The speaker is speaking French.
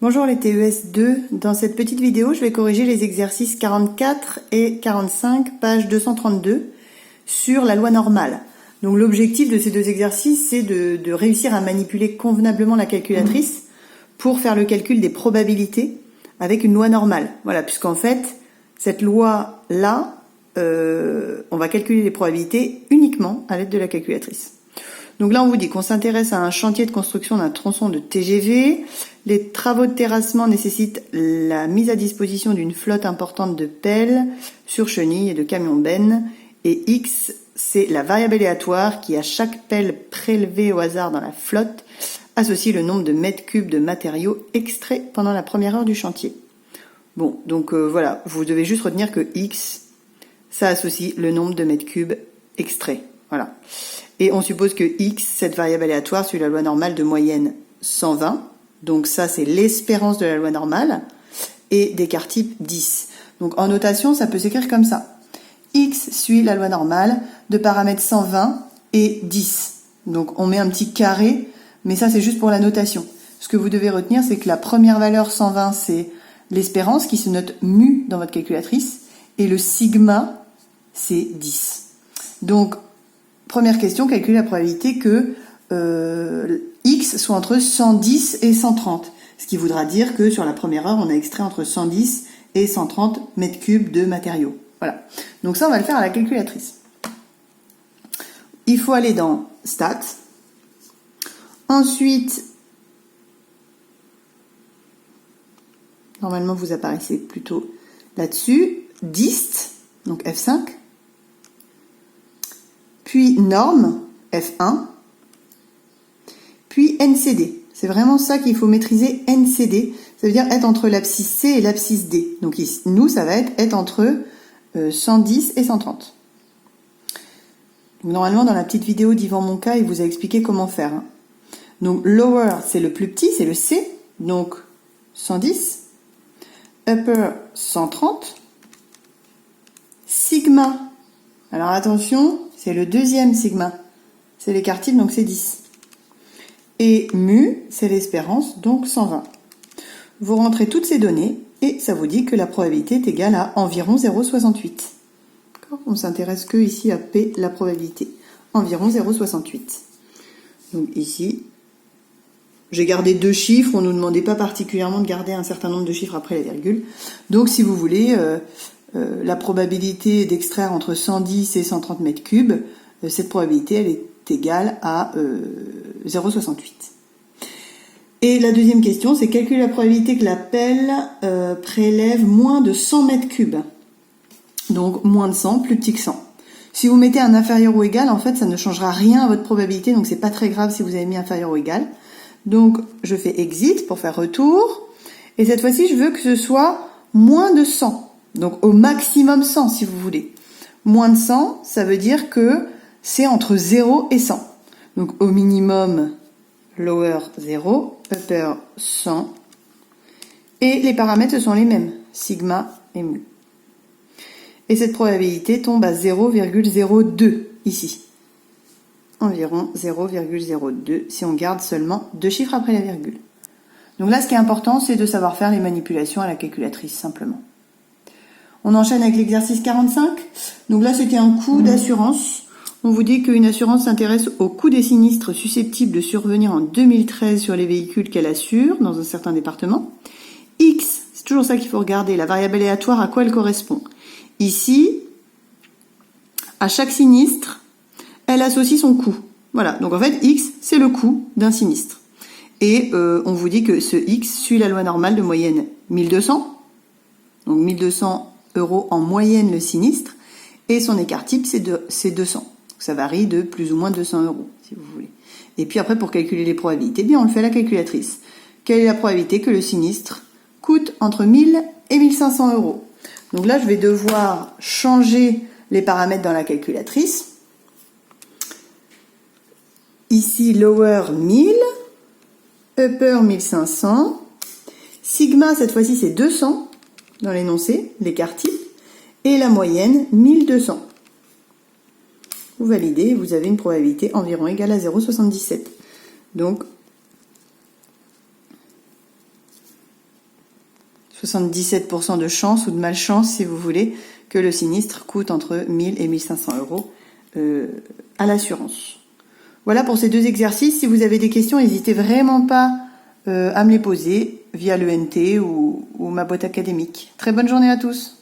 Bonjour les TES 2, dans cette petite vidéo je vais corriger les exercices 44 et 45, page 232, sur la loi normale. Donc l'objectif de ces deux exercices c'est de réussir à manipuler convenablement la calculatrice pour faire le calcul des probabilités avec une loi normale. Voilà, puisqu'en fait cette loi-là, on va calculer les probabilités uniquement à l'aide de la calculatrice. Donc là, on vous dit qu'on s'intéresse à un chantier de construction d'un tronçon de TGV. Les travaux de terrassement nécessitent la mise à disposition d'une flotte importante de pelles, surchenilles et de camions-bennes. Et X, c'est la variable aléatoire qui, à chaque pelle prélevée au hasard dans la flotte, associe le nombre de mètres cubes de matériaux extraits pendant la première heure du chantier. Bon, donc voilà, vous devez juste retenir que X, ça associe le nombre de mètres cubes extraits. Voilà. Et on suppose que X, cette variable aléatoire, suit la loi normale de moyenne 120. Donc ça, c'est l'espérance de la loi normale. Et d'écart type 10. Donc en notation, ça peut s'écrire comme ça. X suit la loi normale de paramètres 120 et 10. Donc on met un petit carré, mais ça c'est juste pour la notation. Ce que vous devez retenir, c'est que la première valeur 120, c'est l'espérance qui se note mu dans votre calculatrice. Et le sigma, c'est 10. Donc, première question, calculer la probabilité que X soit entre 110 et 130. Ce qui voudra dire que sur la première heure, on a extrait entre 110 et 130 mètres cubes de matériaux. Voilà. Donc ça, on va le faire à la calculatrice. Il faut aller dans Stats. Ensuite, normalement, vous apparaissez plutôt là-dessus. Dist, donc F5. Puis norme, F1, puis NCD. C'est vraiment ça qu'il faut maîtriser, NCD. Ça veut dire être entre l'abscisse C et l'abscisse D. Donc ici, nous, ça va être entre 110 et 130. Donc, normalement, dans la petite vidéo d'Yvan Monca, il vous a expliqué comment faire. Donc lower, c'est le plus petit, c'est le C. Donc 110. Upper, 130. Sigma. Alors attention, c'est le deuxième sigma. C'est l'écart type, donc c'est 10. Et mu, c'est l'espérance, donc 120. Vous rentrez toutes ces données et ça vous dit que la probabilité est égale à environ 0,68. On s'intéresse que ici à P, la probabilité. Environ 0,68. Donc ici, j'ai gardé deux chiffres. On ne nous demandait pas particulièrement de garder un certain nombre de chiffres après la virgule. Donc si vous voulez... la probabilité d'extraire entre 110 et 130 mètres cubes, cette probabilité, elle est égale à 0,68. Et la deuxième question, c'est calculer la probabilité que la pelle prélève moins de 100 mètres cubes. Donc, moins de 100, plus petit que 100. Si vous mettez un inférieur ou égal, en fait, ça ne changera rien à votre probabilité, donc c'est pas très grave si vous avez mis inférieur ou égal. Donc, je fais exit pour faire retour. Et cette fois-ci, je veux que ce soit moins de 100. Donc au maximum 100 si vous voulez. Moins de 100, ça veut dire que c'est entre 0 et 100. Donc au minimum, lower 0, upper 100. Et les paramètres ce sont les mêmes, sigma et mu. Et cette probabilité tombe à 0,02 ici. Environ 0,02 si on garde seulement deux chiffres après la virgule. Donc là ce qui est important c'est de savoir faire les manipulations à la calculatrice simplement. On enchaîne avec l'exercice 45. Donc là, c'était un coût d'assurance. On vous dit qu'une assurance s'intéresse au coût des sinistres susceptibles de survenir en 2013 sur les véhicules qu'elle assure dans un certain département. X, c'est toujours ça qu'il faut regarder, la variable aléatoire, à quoi elle correspond. Ici, à chaque sinistre, elle associe son coût. Voilà, donc en fait, X, c'est le coût d'un sinistre. Et on vous dit que ce X suit la loi normale de moyenne 1200. Donc 1200 euros en moyenne le sinistre, et son écart type c'est 200. Donc ça varie de plus ou moins 200 euros, si vous voulez. Et puis après, pour calculer les probabilités, bien on le fait à la calculatrice. Quelle est la probabilité que le sinistre coûte entre 1000 et 1500 euros? Donc là, je vais devoir changer les paramètres dans la calculatrice. Ici, lower 1000, upper 1500, sigma cette fois-ci c'est 200, dans l'énoncé, l'écart type, et la moyenne, 1200. Vous validez, vous avez une probabilité environ égale à 0,77. Donc, 77% de chance ou de malchance, si vous voulez, que le sinistre coûte entre 1000 et 1500 euros à l'assurance. Voilà pour ces 2 exercices. Si vous avez des questions, n'hésitez vraiment pas à me les poser via l'ENT ou ma boîte académique. Très bonne journée à tous.